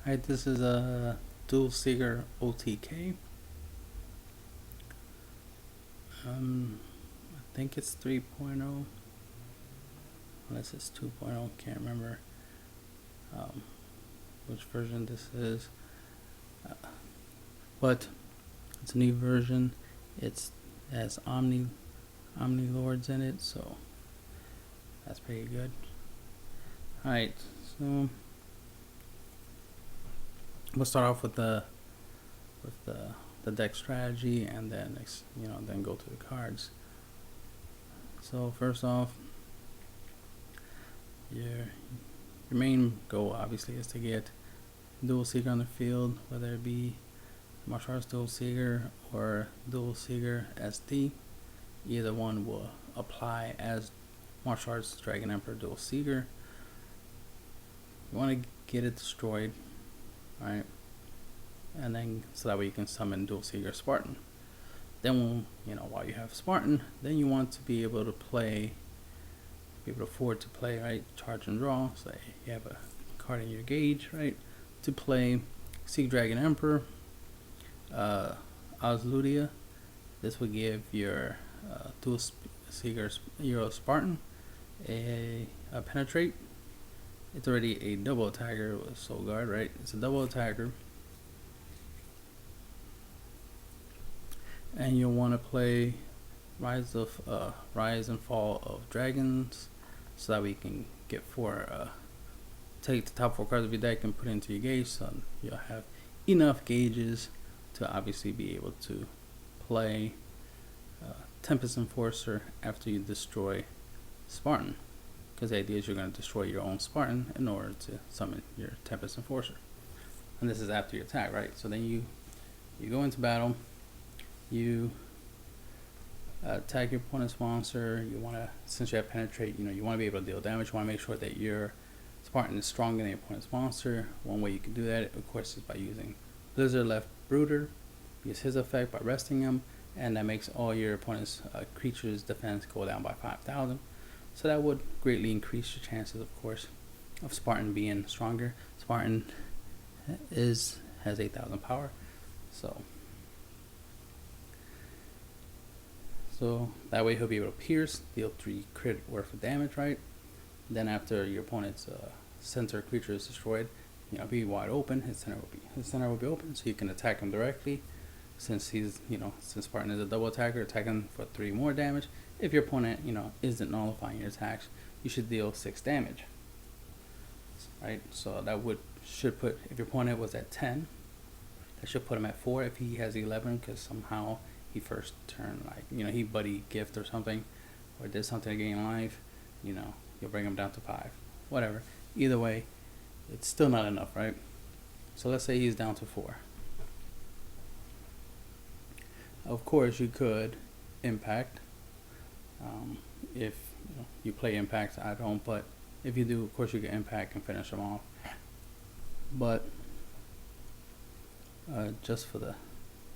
Alright, this is a Duel Seeker OTK. I think it's 3.0, unless it's 2.0, can't remember which version this is, but it's a new version. It has Omni Lords in it, so that's pretty good. Alright, so we'll start off with the deck strategy, and then then go to the cards. So first off, your main goal obviously is to get Duel Seeker on the field, whether it be Martial Arts Duel Seeker or Duel Seeker SD. Either one will apply as Martial Arts Dragon Emperor Duel Seeker. You want to get it destroyed, right? And then so that way you can summon Duel Seeker Spartan. Then while you have Spartan, then you want to be able to afford to play, right? Charge and draw. So you have a card in your gauge, right? To play Seek Dragon Emperor, Osludia. This will give your Duel Seeker Euro Spartan a penetrate. It's already a double attacker with Soul Guard, right? It's a double attacker. And you'll want to play Rise and Fall of Dragons, so that we can get take the top 4 cards of your deck and put it into your gauge, so you'll have enough gauges to obviously be able to play Tempest Enforcer after you destroy Spartan, because the idea is you're going to destroy your own Spartan in order to summon your Tempest Enforcer, and this is after your attack, right? So then you go into battle. You attack your opponent's monster. You want to, since you have penetrate, you want to be able to deal damage. You want to make sure that your Spartan is stronger than your opponent's monster. One way you can do that, of course, is by using Blizzard Left Brooder. Use his effect by resting him, and that makes all your opponent's creatures' defense go down by 5,000. So that would greatly increase your chances, of course, of Spartan being stronger. Spartan has 8,000 power, so that way he'll be able to pierce, deal 3 crit worth of damage, right? Then after your opponent's center creature is destroyed, be wide open. His center will be open, so you can attack him directly. Since he's since Spartan is a double attacker, attacking for 3 more damage. If your opponent isn't nullifying your attacks, you should deal 6 damage, right? So that should put, if your opponent was at 10, that should put him at 4. If he has 11, because somehow he first turned, he buddy gift or something, or did something to gain life, you'll bring him down to 5. Whatever. Either way, it's still not enough, right? So let's say he's down to 4. Of course, you could impact. If you play impact, I don't, but if you do, of course, you can impact and finish him off. But just for the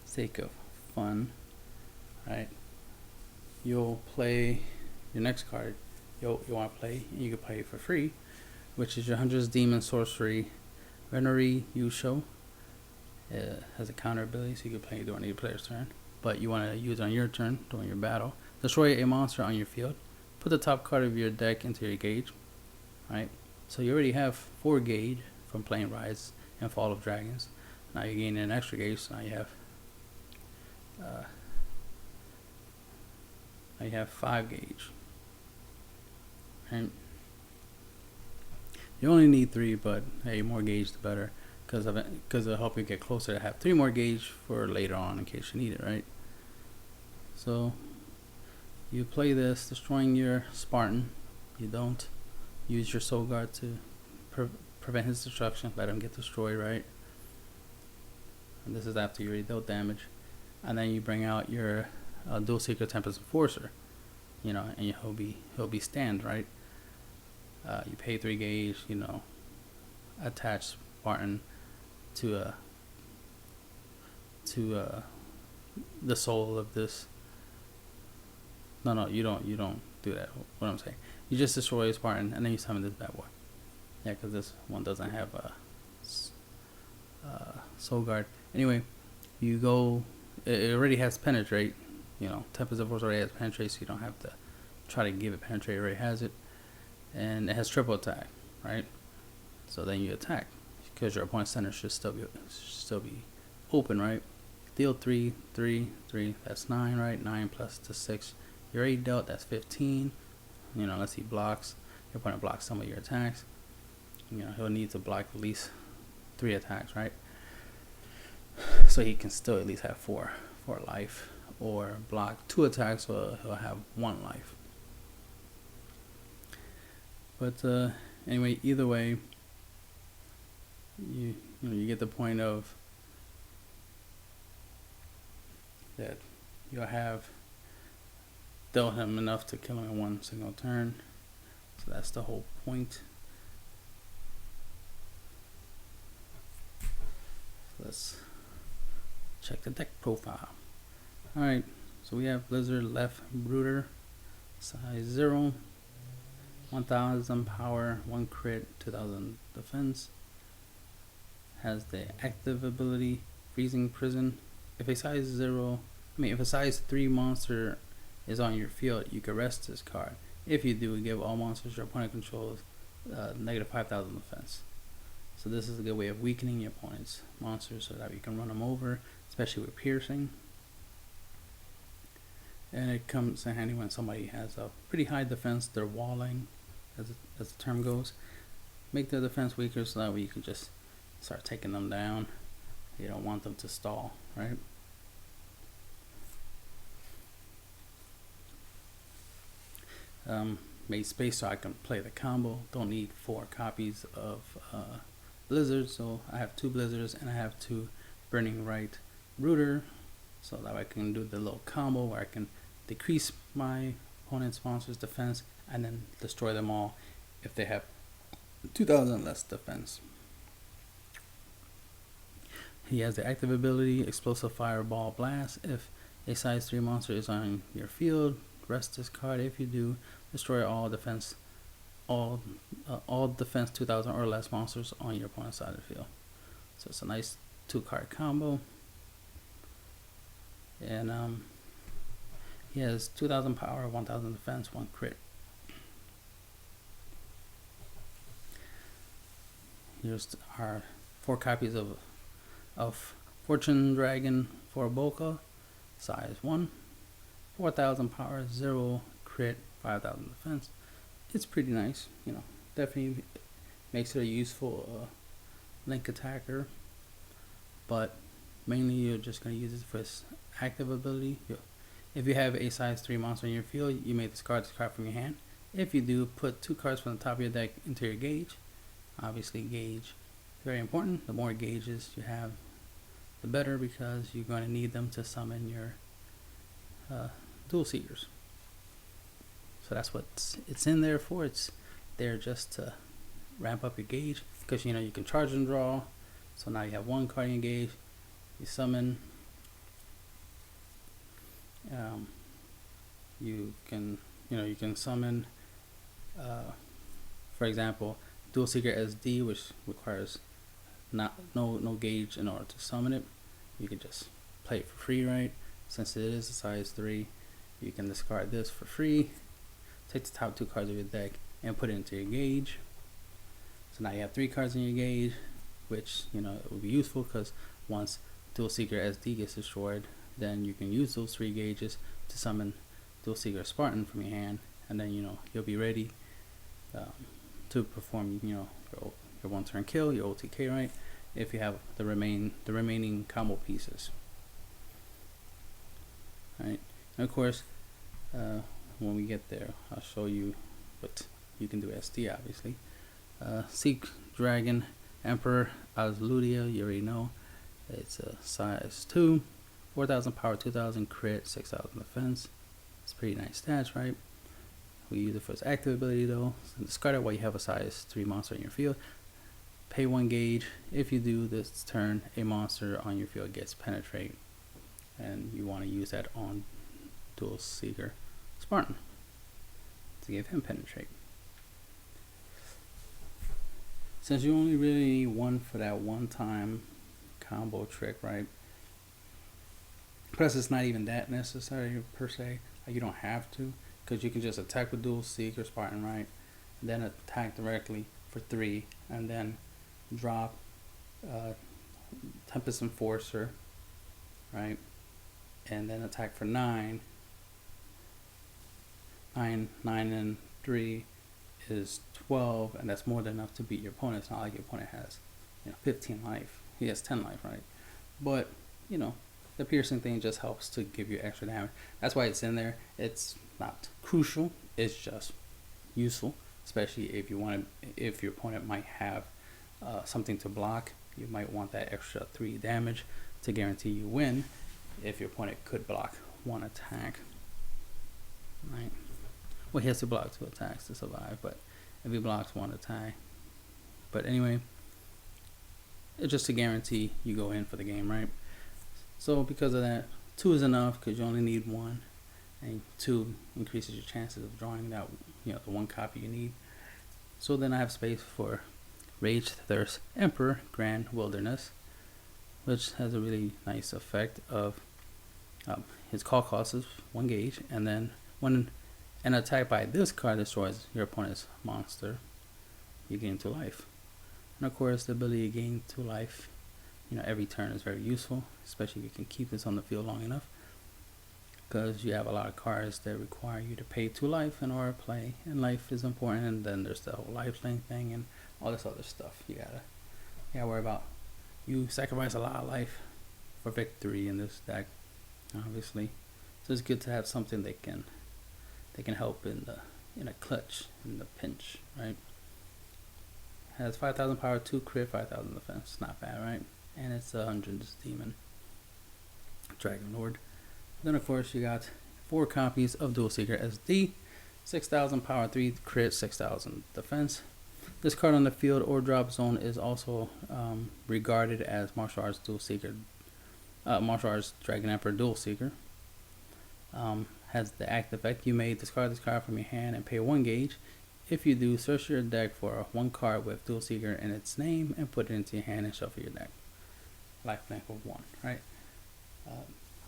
sake of fun, right? You'll play your next card. You want to play, and you can play for free, which is your Hunter's Demon Sorcery Venery YUGIOH. It has a counter ability, so you can play during your player's turn, but you want to use it on your turn during your battle. Destroy a monster on your field. Put the top card of your deck into your gauge, right? So you already have 4 gauge from playing Rise and Fall of Dragons. Now you gain an extra gauge, so now you have 5 gauge. And you only need 3, but hey, more gauge the better, because it'll help you get closer to have 3 more gauge for later on in case you need it, right? So you play this, destroying your Spartan. You don't use your Soul Guard to prevent his destruction. Let him get destroyed, right? And this is after you already dealt damage. And then you bring out your Duel Seeker Tempest Enforcer, and he'll be stand, right? You pay 3 gauge, attach Spartan to the soul of this. No, you don't do that. What I'm saying, you just destroy Spartan, and then you summon this bad boy. Yeah, because this one doesn't have Soul Guard. Anyway, you go. It already has penetrate. 10% force already has penetrate, so you don't have to try to give it penetrate. It already has it, and it has triple attack, right? So then you attack because your opponent's center should still be open, right? Deal 3, 3, 3. That's 9, right? 9 plus the 6. You're 8 dealt. That's 15. Let's see, blocks. Your opponent blocks some of your attacks. He'll need to block at least 3 attacks, right? So he can still at least have 4 life, or block 2 attacks, so he'll have 1 life. But anyway, either way, you get the point of that you'll have dealt him enough to kill him in 1 single turn. So that's the whole point. Let's check the deck profile. Alright, so we have Blizzard left Brooder, size 0, 1000 power, 1 crit, 2000 defense. Has the active ability Freezing Prison. If a size 3 monster is on your field, you can rest this card. If you do, give all monsters your opponent controls negative 5000 defense. So this is a good way of weakening your opponent's monsters so that you can run them over, especially with piercing. And it comes in handy when somebody has a pretty high defense. They're walling, as the term goes. Make their defense weaker so that way you can just start taking them down. You don't want them to stall, right? Made space so I can play the combo. Don't need 4 copies of Blizzard, so I have 2 Blizzards and I have 2 Burning Right Rooter, so that I can do the little combo where I can decrease my opponent's monster's defense and then destroy them all if they have 2000 less defense. He has the active ability Explosive Fireball Blast. If a size 3 monster is on your field, rest this card. If you do, destroy all defense 2000 or less monsters on your opponent's side of the field. So it's a nice 2-card combo. And he has 2000 power, 1000 defense, 1 crit. Here's our 4 copies of Fortune Dragon for Boca, size 1, 4000 power, 0 crit, 5000 defense. It's pretty nice, definitely makes it a useful link attacker, but mainly you're just going to use it for its active ability. If you have a size 3 monster in your field, you may discard this card from your hand. If you do, put 2 cards from the top of your deck into your gauge. Obviously, gauge very important. The more gauges you have, the better, because you're going to need them to summon your Duel Seekers. So that's what it's in there for. It's there just to ramp up your gauge, because you can charge and draw. So now you have 1 card in your gauge. You summon. You can summon. For example, Duel Seeker SD, which requires no gauge in order to summon it. You can just play it for free, right? Since it is a size 3, you can discard this for free. Take the top 2 cards of your deck and put it into your gauge. So now you have 3 cards in your gauge, which it will be useful, because once Duel Seeker SD gets destroyed, then you can use those 3 gauges to summon Duel Seeker Spartan from your hand, and then you'll be ready to perform your 1-turn kill, your OTK, right? If you have the remaining combo pieces, right? And of course, when we get there, I'll show you what you can do SD, obviously. Seek Dragon Emperor Azludia, you already know. It's a size 2, 4000 power, 2000 crit, 6000 defense. It's pretty nice stats, right? We use it for its active ability though. So discard it while you have a size 3 monster in your field. Pay 1 gauge. If you do this turn, a monster on your field gets penetrate, and you want to use that on Duel Seeker Spartan to give him penetrate. Since you only really need 1 for that one time combo trick, right? Plus, it's not even that necessary per se. Like, you don't have to, because you can just attack with Duel Seeker, Spartan, right? And then attack directly for 3, and then drop Tempest Enforcer, right? And then attack for 9. 9 and 3 is 12, and that's more than enough to beat your opponent. It's not like your opponent has, 15 life. He has 10 life, right? But, the piercing thing just helps to give you extra damage. That's why it's in there. It's not crucial. It's just useful, especially if if your opponent might have something to block. You might want that extra 3 damage to guarantee you win if your opponent could block 1 attack, right? Well, he has to block 2 attacks to survive, but if he blocks 1 attack. But anyway, it's just to guarantee you go in for the game, right? So because of that, 2 is enough because you only need 1, and 2 increases your chances of drawing that, the 1 copy you need. So then I have space for Rage Thirst Emperor Grand Wilderness, which has a really nice effect of his call cost is 1 gauge, and then when an attack by this card destroys your opponent's monster, you gain 2 life. And of course, the ability to gain 2 life, every turn is very useful, especially if you can keep this on the field long enough, because you have a lot of cards that require you to pay 2 life in order to play, and life is important. And then there's the whole lifelink thing and all this other stuff. You gotta worry about. You sacrifice a lot of life for victory in this deck, obviously. So it's good to have something that can help in a clutch, in the pinch, right? Has 5,000 power, 2 crit, 5,000 defense. Not bad, right? And it's 100 demon Dragon Lord. Then of course you got 4 copies of Duel Seeker SD, 6,000 power, 3 crit, 6,000 defense. This card on the field or drop zone is also regarded as Martial Arts Duel Seeker, Martial Arts Dragon Emperor Duel Seeker. Has the active effect: you may discard this card from your hand and pay 1 gauge. If you do, search your deck for 1 card with Duel Seeker in its name and put it into your hand and shuffle your deck. Lifelink of 1, right?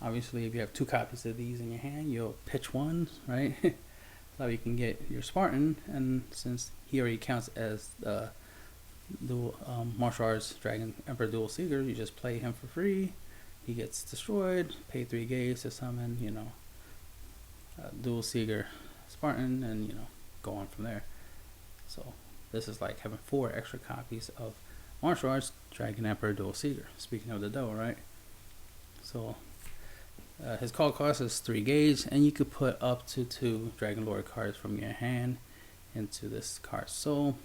Obviously, if you have 2 copies of these in your hand, you'll pitch 1, right? So you can get your Spartan, and since he already counts as the Martial Arts Dragon Emperor Duel Seeker, you just play him for free. He gets destroyed, pay 3 gauge to summon, Duel Seeker Spartan, and go on from there. So this is like having 4 extra copies of Martial Arts Dragon Emperor Duel Seeker. Speaking of the dough, right? So his call cost is 3 gauge, and you could put up to 2 Dragon Lord cards from your hand into this card. So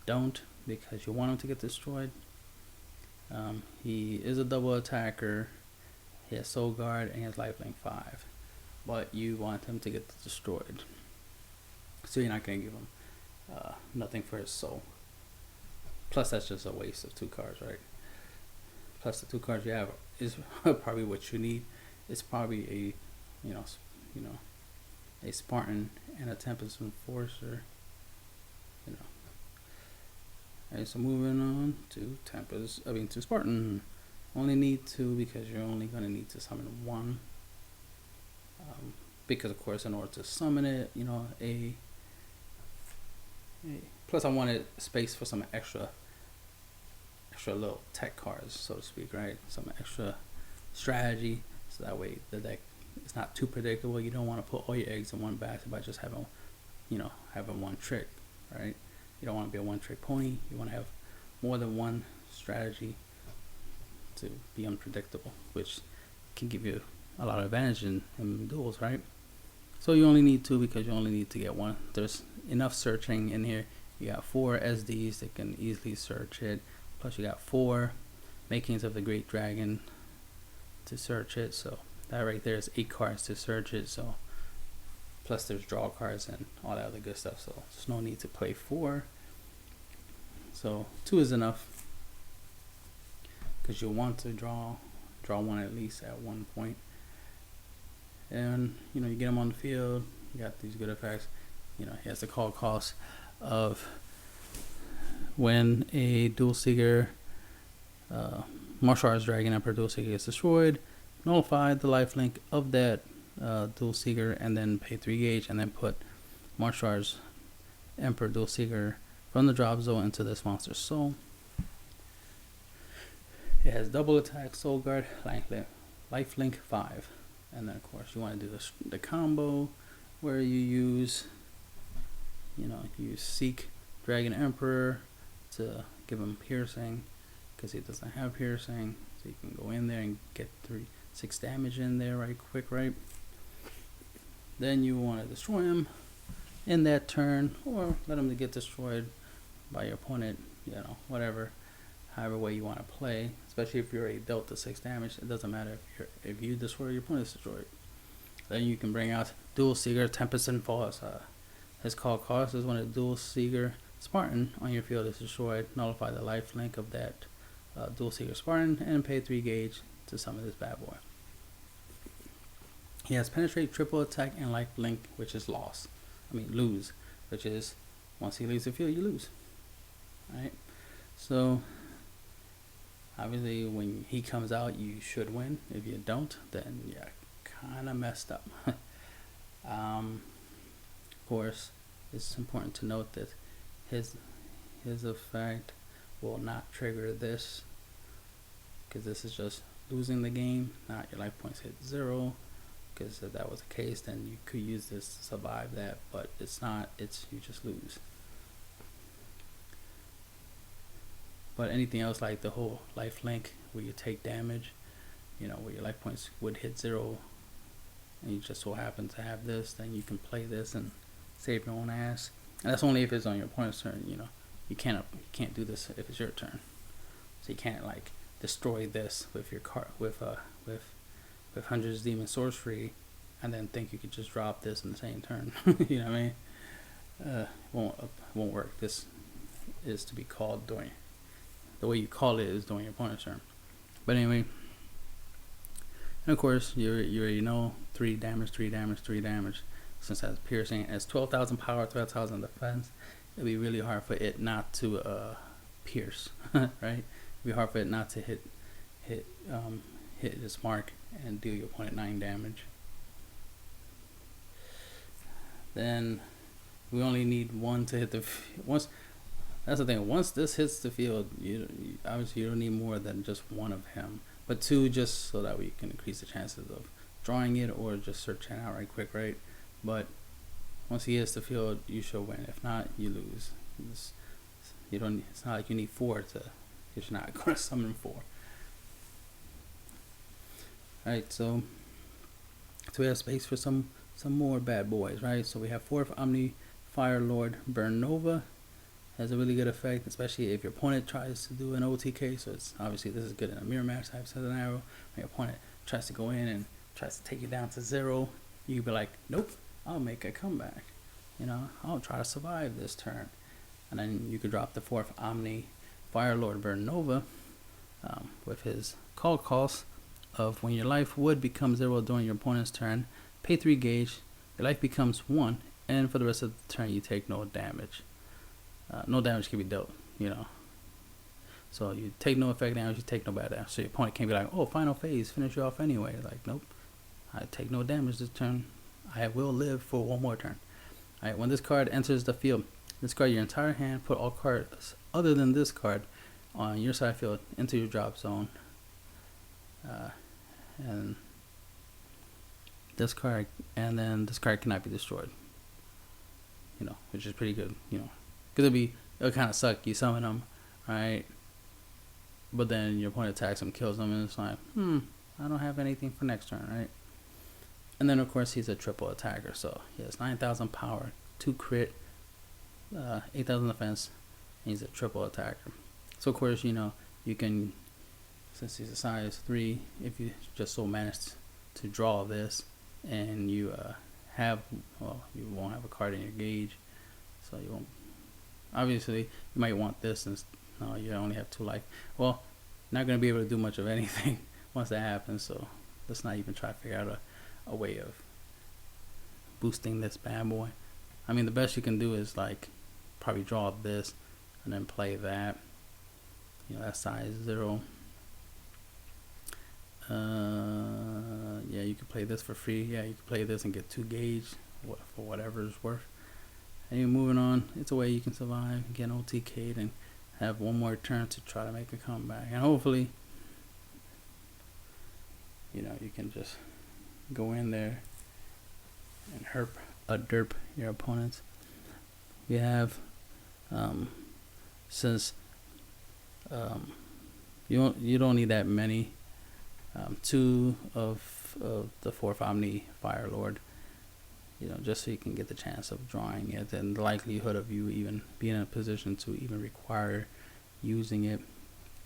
don't, because you want him to get destroyed. He is a double attacker. He has Soul Guard and he has Lifelink 5, but you want him to get destroyed. So you're not gonna give him nothing for his soul. Plus, that's just a waste of 2 cards, right? Plus, the 2 cards you have is probably what you need. It's probably a Spartan and a Tempest Enforcer. Alright, so moving on to to Spartan. Only need 2 because you're only gonna need to summon 1. Because of course, in order to summon it, plus I wanted space for some extra little tech cards, so to speak, right? Some extra strategy, so that way the deck is not too predictable. You don't want to put all your eggs in one basket by just having, having 1 trick, right? You don't want to be a 1-trick pony. You want to have more than 1 strategy to be unpredictable, which can give you a lot of advantage in duels, right? So you only need 2 because you only need to get 1. There's enough searching in here. You got 4 SDs that can easily search it. Plus you got 4 makings of the Great Dragon to search it. So that right there is 8 cards to search it. So plus there's draw cards and all that other good stuff. So there's no need to play 4. So 2 is enough because you'll want to draw 1 at least at one point. And you get him on the field. You got these good effects. He has the call cost of when a Duel Seeker Martial Arts Dragon Emperor Dual Seeker gets destroyed, nullify the lifelink of that Dual Seeker, and then pay 3 gauge, and then put Martial Arts Emperor Dual Seeker from the drop zone into this monster's soul. It has double attack, soul guard, lifelink 5. And then of course you want to do the combo where you use, you seek Dragon Emperor to give him piercing, because he doesn't have piercing, so you can go in there and get 6 damage in there right quick, right? Then you want to destroy him in that turn, or let him get destroyed by your opponent, whatever, however way you want to play. Especially if you're already dealt the 6 damage, it doesn't matter if you destroy, your opponent's destroyed. Then you can bring out Dual Seeker, Tempest and Falls. His call cost is when a Dual Seeker Spartan on your field is destroyed, nullify the life link of that Dual Seeker Spartan, and pay 3 gauge to summon this bad boy. He has Penetrate, Triple Attack, and Life Link, which is lose, which is once he leaves the field, you lose. Alright, so obviously when he comes out, you should win. If you don't, then you're kind of messed up. Of course, it's important to note that his effect will not trigger this, because this is just losing the game, not your life points hit 0. Because if that was the case, then you could use this to survive that, but it's not. It's you just lose. But anything else, like the whole life link where you take damage, where your life points would hit 0, and you just so happen to have this, then you can play this and save your own ass. And that's only if it's on your opponent's turn. You can't do this if it's your turn. So you can't destroy this with your card with Hundreds Demon Sorcery, and then think you could just drop this in the same turn. You know what I mean? Won't work. This is to be called during. The way you call it is during your opponent's turn. But anyway, and of course you already know 3 damage, 3 damage, 3 damage. Since it has piercing, it has 12,000 power, 12,000 defense. It'd be really hard for it not to pierce, right? It'd be hard for it not to hit its mark and deal your opponent 9 damage. Then we only need 1 to hit the once. That's the thing. Once this hits the field, obviously you don't need more than just 1 of him, but 2 just so that we can increase the chances of drawing it or just searching out right quick, right? But once he hits the field, you should win. If not, you lose. It's not like you need 4 to. You're not going to summon 4. Alright, so we have space for some more bad boys, right? So we have 4th Omni Fire Lord Burn Nova. Has a really good effect, especially if your opponent tries to do an OTK. So it's obviously this is good in a mirror match type scenario. When your opponent tries to go in and tries to take you down to 0, you be like, nope, I'll make a comeback. I'll try to survive this turn, and then you could drop the 4th Omni Fire Lord Burn Nova with his call cost of when your life would become 0 during your opponent's turn, pay 3 gauge, your life becomes 1, and for the rest of the turn you take no damage. No damage can be dealt, So you take no effect damage, you take no bad damage. So your opponent can't be like, oh, final phase, finish you off anyway. Like, nope, I take no damage this turn. I will live for 1 more turn. Alright, when this card enters the field, discard your entire hand, put all cards other than this card on your side field into your drop zone. And this card cannot be destroyed. Which is pretty good, because it'll kind of suck. You summon them, right? But then your opponent attacks him, kills him, and it's like, I don't have anything for next turn, right? And then of course he's a triple attacker, so he has 9,000 power, 2 crit, 8,000 defense, and he's a triple attacker. So of course you can, since he's a size 3, if you just so managed to draw this, and you you won't have a card in your gauge, so you won't. Obviously, you might want this, and no, you only have 2 life. Well, not going to be able to do much of anything once that happens, so let's not even try to figure out a way of boosting this bad boy. I mean, the best you can do is probably draw this and then play that. That's size 0. Yeah, you can play this for free. Yeah, you can play this and get 2 gauge for whatever it's worth. And you're moving on. It's a way you can survive, get OTK'd, and have one more turn to try to make a comeback. And hopefully, you know, you can just go in there and derp your opponents. We have, since you don't need that many. 2 of the 4th Omni Fire Lord, you know, just so you can get the chance of drawing it, and the likelihood of you even being in a position to even require using it,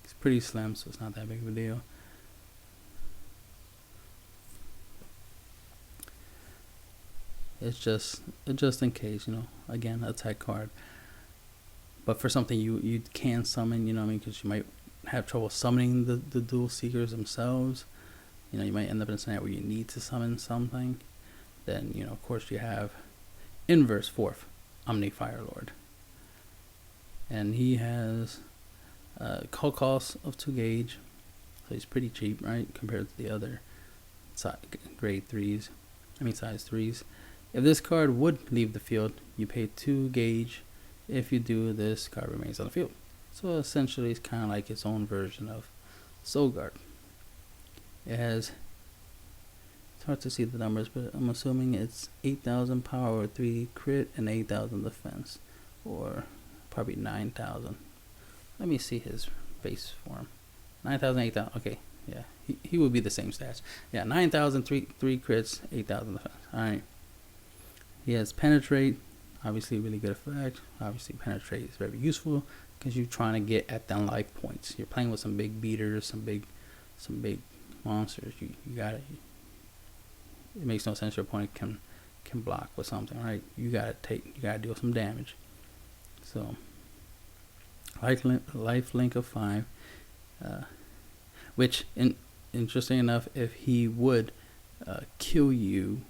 it's pretty slim, so it's not that big of a deal. It's just in case, you know, again, a tech card. But for something you can summon, you know what I mean, because you might have trouble summoning the dual seekers themselves. You know, you might end up in a scenario where you need to summon something. Then, you know, of course, you have inverse 4th Omni Fire Lord, and he has call cost of 2 gauge, so he's pretty cheap, right, compared to the other grade 3s. I mean size 3s. If this card would leave the field, you pay 2 gauge. If you do, this card remains on the field. So essentially, it's kind of like its own version of Soul Guard. It has, it's hard to see the numbers, but I'm assuming it's 8,000 power, 3 crit, and 8,000 defense, or probably 9,000. Let me see his base form. 9,000, 8,000. Okay, yeah, he would be the same stats. Yeah, 9,000, 3 crits, 8,000 defense. All right. He has penetrate, obviously really good effect. Obviously, penetrate is very useful because you're trying to get at them life points. You're playing with some big beaters, some big monsters. You got it. It makes no sense your opponent can block with something, right? You gotta deal some damage. So life link of 5, which interesting enough, if he would kill you,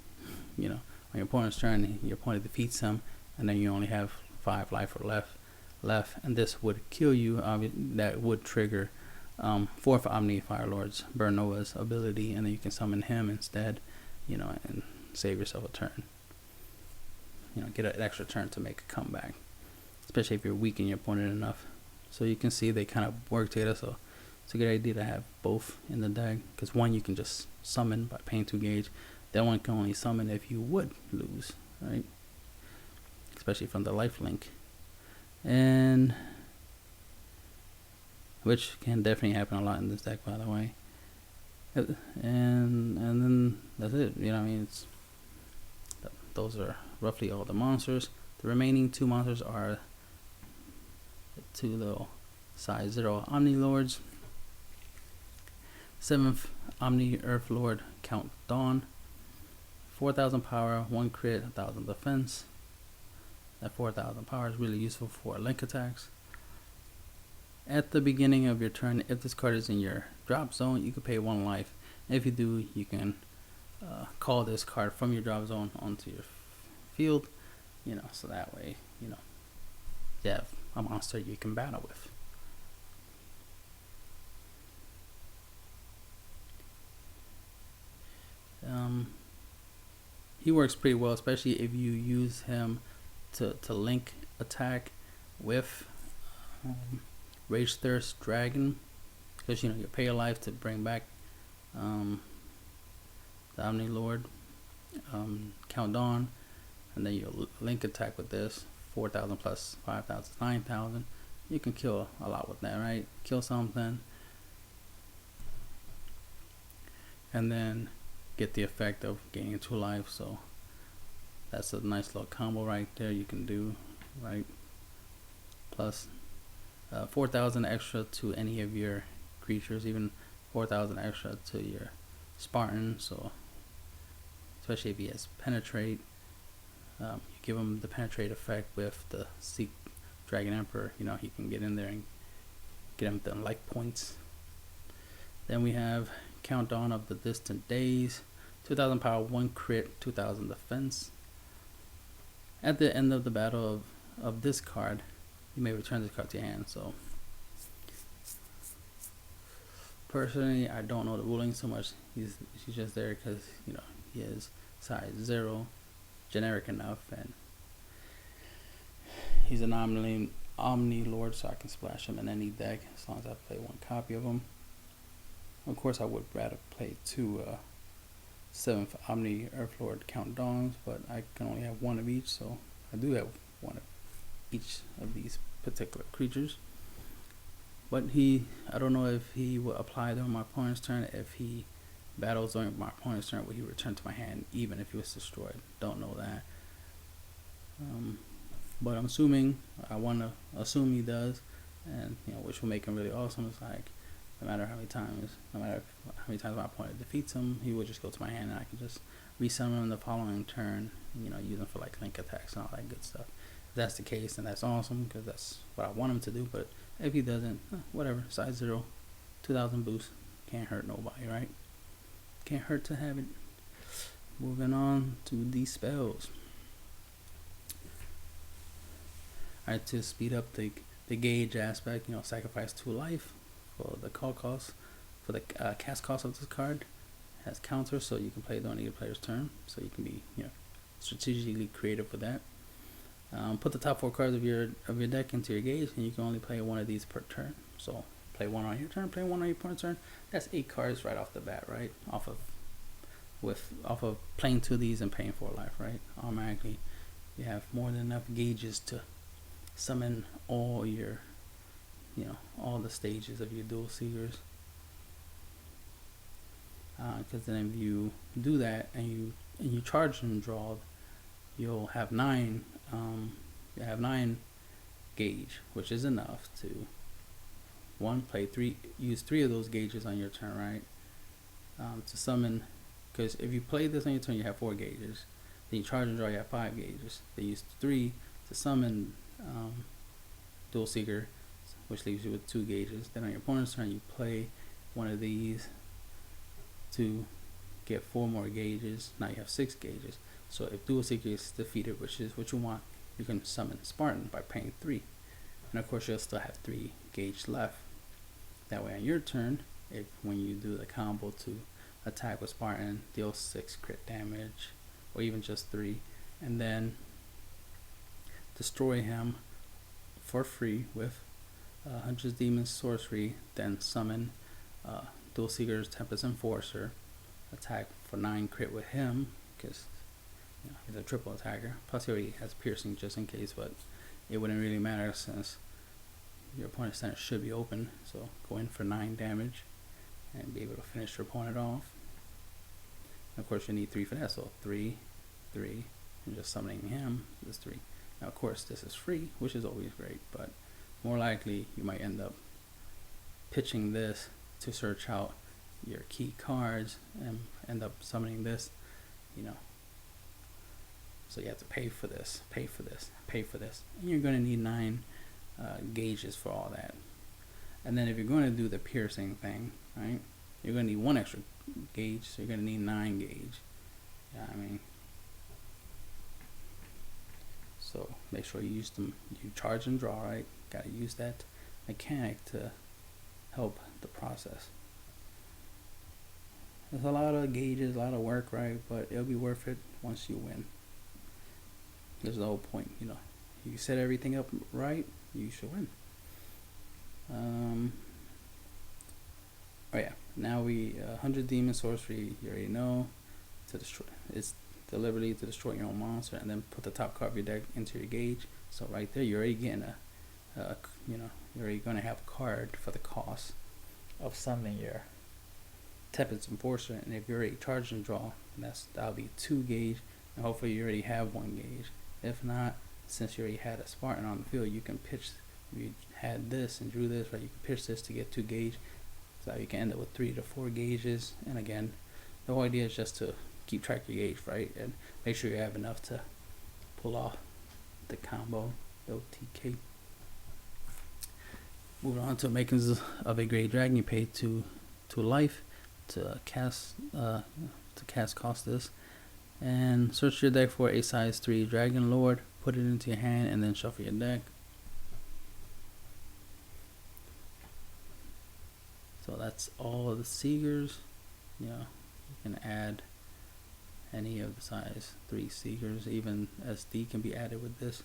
you know, on your opponent's turn, your opponent defeats him, and then you only have 5 life or left, and this would kill you. That would trigger 4th Omni Fire Lord's Burn Nova's ability, and then you can summon him instead, you know, and save yourself a turn. You know, get an extra turn to make a comeback, especially if you're weakening your opponent enough. So you can see they kind of work together. So it's a good idea to have both in the deck, because one you can just summon by paying 2 gauge. That one can only summon if you would lose, right? Especially from the life link, and which can definitely happen a lot in this deck, by the way. And then that's it. You know what I mean? Those are roughly all the monsters. The remaining 2 monsters are the 2 little size 0 Omni Lords. 7th Omni Earth Lord Count Dawn. 4,000 power, 1 crit, 1,000 defense. That 4,000 power is really useful for link attacks. At the beginning of your turn, if this card is in your drop zone, you can pay 1 life. If you do, you can call this card from your drop zone onto your field, you know, so that way, you know, you have a monster you can battle with. He works pretty well, especially if you use him to link attack with Rage Thirst Dragon, because, you know, you pay a life to bring back the Omni Lord, Count Dawn, and then you link attack with this 4,000 plus 5,000, 9,000. You can kill a lot with that, right? Kill something, and then get the effect of gaining 2 life. So that's a nice little combo right there you can do, right? Plus 4,000 extra to any of your creatures, even 4,000 extra to your Spartan. So especially if he has penetrate, you give him the penetrate effect with the Seek Dragon Emperor. You know, he can get in there and get him the life points. Then we have Countdown of the Distant Days. 2,000 power, 1 crit, 2,000 defense. At the end of the battle of this card, you may return this card to your hand. So Personally, I don't know the ruling so much. He's just there because, you know, he is size 0, generic enough, and he's an Omni Lord, so I can splash him in any deck as long as I play 1 copy of him. Of course, I would rather play 2 7th Omni Earth Lord Count Dawns, but I can only have 1 of each, so I do have 1 of each of these particular creatures. But I don't know if he will apply during my opponent's turn. If he battles during my opponent's turn, will he return to my hand even if he was destroyed? Don't know that. But I'm assuming, I want to assume he does, and you know, which will make him really awesome. It's like, no matter how many times my opponent defeats him, he will just go to my hand, and I can just resummon him the following turn. You know, use him for like link attacks and all that good stuff. If that's the case, then that's awesome, because that's what I want him to do. But if he doesn't, whatever. Size 0, 2000 boost, can't hurt nobody, right? Can't hurt to have it. Moving on to these spells. Alright, to speed up the gauge aspect, you know, sacrifice 2 life for the call cost, for the cast cost of this card. It has counter, so you can play it on either player's turn. So you can be, you know, strategically creative with that. Put the top 4 cards of your deck into your gauge, and you can only play 1 of these per turn. So play 1 on your turn, play 1 on your opponent's turn. That's 8 cards right off the bat, right? Off of playing 2 of these and paying 4 life, right? Automatically, you have more than enough gauges to summon all your, you know, all the stages of your Duel Seekers. Because then if you do that and you charge and draw, you'll have 9. You have 9 gauge, which is enough to use 3 of those gauges on your turn, right? To summon, because if you play this on your turn, you have 4 gauges. Then you charge and draw, you have 5 gauges. They use 3 to summon Duel Seeker, which leaves you with 2 gauges. Then on your opponent's turn, you play 1 of these to get 4 more gauges. Now you have 6 gauges. So if Duel Seeker is defeated, which is what you want, you can summon Spartan by paying 3. And of course, you'll still have 3 gauge left. That way on your turn, when you do the combo to attack with Spartan, deal 6 crit damage, or even just 3, and then destroy him for free with Huntress Demon Sorcery, then summon Duel Seeker's Tempest Enforcer, attack for 9 crit with him, because you know, he's a triple attacker. Plus he already has piercing just in case, but it wouldn't really matter since your opponent's center should be open. So go in for 9 damage and be able to finish your opponent off. And of course you need 3 for that, so 3, 3, and just summoning him is 3. Now of course this is free, which is always great, but more likely you might end up pitching this to search out your key cards and end up summoning this, you know. So you have to pay for this, pay for this, pay for this, and you're going to need 9 gauges for all that. And then if you're going to do the piercing thing, right, you're going to need 1 extra gauge, so you're going to need 9 gauge. Yeah, I mean, so make sure you use them. You charge and draw, right? Got to use that mechanic to help the process. There's a lot of gauges, a lot of work, right? But it'll be worth it once you win. There's the whole point, you know. You set everything up right, you should win. Oh yeah, now 100 Demon Sorcery, you already know, to destroy. It's deliberately to destroy your own monster, and then put the top card of your deck into your gauge. So right there, you're already getting you know, you're already going to have a card for the cost of summoning your Tempest Enforcer. And if you already charge and draw, that'll be 2 gauge, and hopefully you already have 1 gauge. If not, since you already had a Spartan on the field, you can pitch. If you had this and drew this, right, you can pitch this to get 2 gauge. So you can end up with 3 to 4 gauges. And again, the whole idea is just to keep track of your gauge, right, and make sure you have enough to pull off the combo, the OTK. Moving on to Makings of a Great Dragon, you pay 2 life to cast cost this, and search your deck for a size 3 Dragon Lord, put it into your hand, and then shuffle your deck. So that's all of the Seegers. You know, you can add any of the size 3 Seegers. Even SD can be added with this.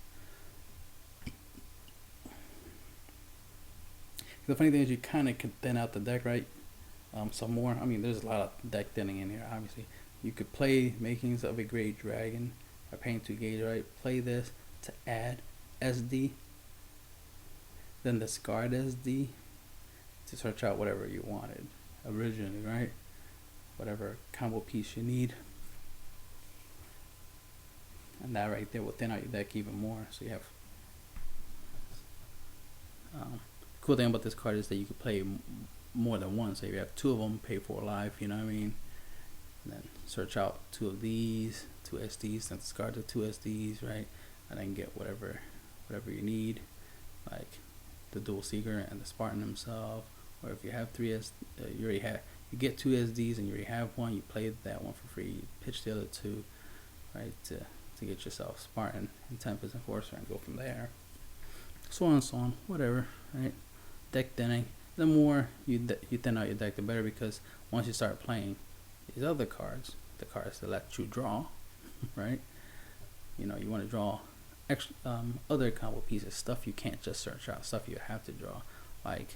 The funny thing is you kind of can thin out the deck, right? Some more. I mean, there's a lot of deck thinning in here, obviously. You could play Makings of a Great Dragon by paying 2 gauge, right? Play this to add SD. Then discard SD to search out whatever you wanted originally, right? Whatever combo piece you need. And that right there will thin out your deck even more. So you have the cool thing about this card is that you can play more than one. So if you have 2 of them, pay 4 life, you know what I mean? And then search out 2 of these, 2 SDs, then discard the 2 SDs, right? And then get whatever you need, like the Dual Seeker and the Spartan himself. Or if you have 3 you get 2 SDs and you already have one, you play that one for free. You pitch the other 2, right, to get yourself Spartan and Tempest Enforcer and go from there. So on and so on, whatever, right? Deck thinning. The more you thin out your deck, the better, because once you start playing these other cards, the cards that let you draw, right? You know, you want to draw extra, other combo pieces, stuff you can't just search out, stuff you have to draw. Like,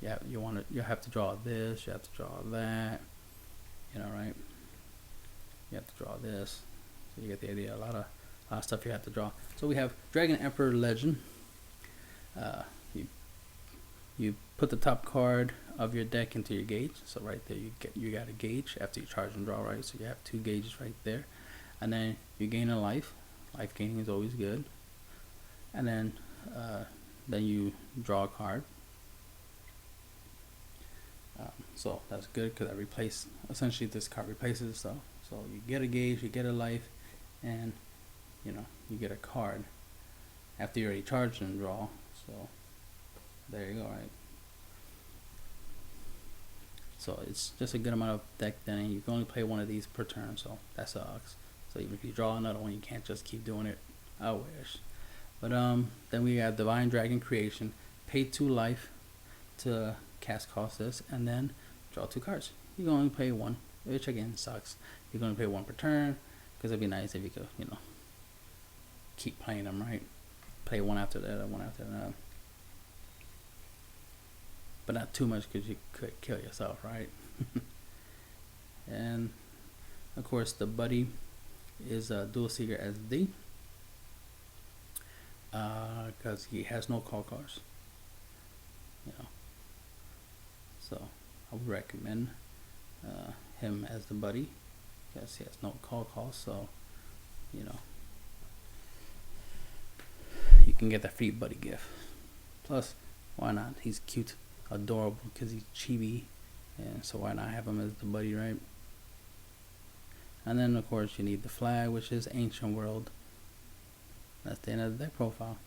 you have to draw this, you have to draw that, you know, right? You have to draw this. So you get the idea. A lot of stuff you have to draw. So we have Dragon Emperor Legend. You put the top card of your deck into your gauge. So right there you got a gauge after you charge and draw, right? So you have 2 gauges right there, and then you gain a life. Life gaining is always good. And then you draw a card. So that's good because essentially this card replaces itself. So you get a gauge, you get a life, and you know, you get a card after you already charged and draw. So there you go, right? So it's just a good amount of deck thinning. You can only play 1 of these per turn, so that sucks. So even if you draw another one, you can't just keep doing it. I wish. But then we have Divine Dragon Creation. Pay 2 life to cast cost this, and then draw 2 cards. You can only play 1, which again sucks. You're gonna play 1 per turn, because it'd be nice if you could, you know, keep playing them, right? Play 1 after that, 1 after that. But not too much, because you could kill yourself, right? And of course the buddy is a Dual Seeker SD, because he has no call cards, you know. So I would recommend him as the buddy, because he has no call cost. So you know, you can get that free buddy gift. Plus, why not? He's cute, adorable, because he's chibi, and so why not have him as the buddy, right? And then of course you need the flag, which is Ancient World. That's the end of the deck profile.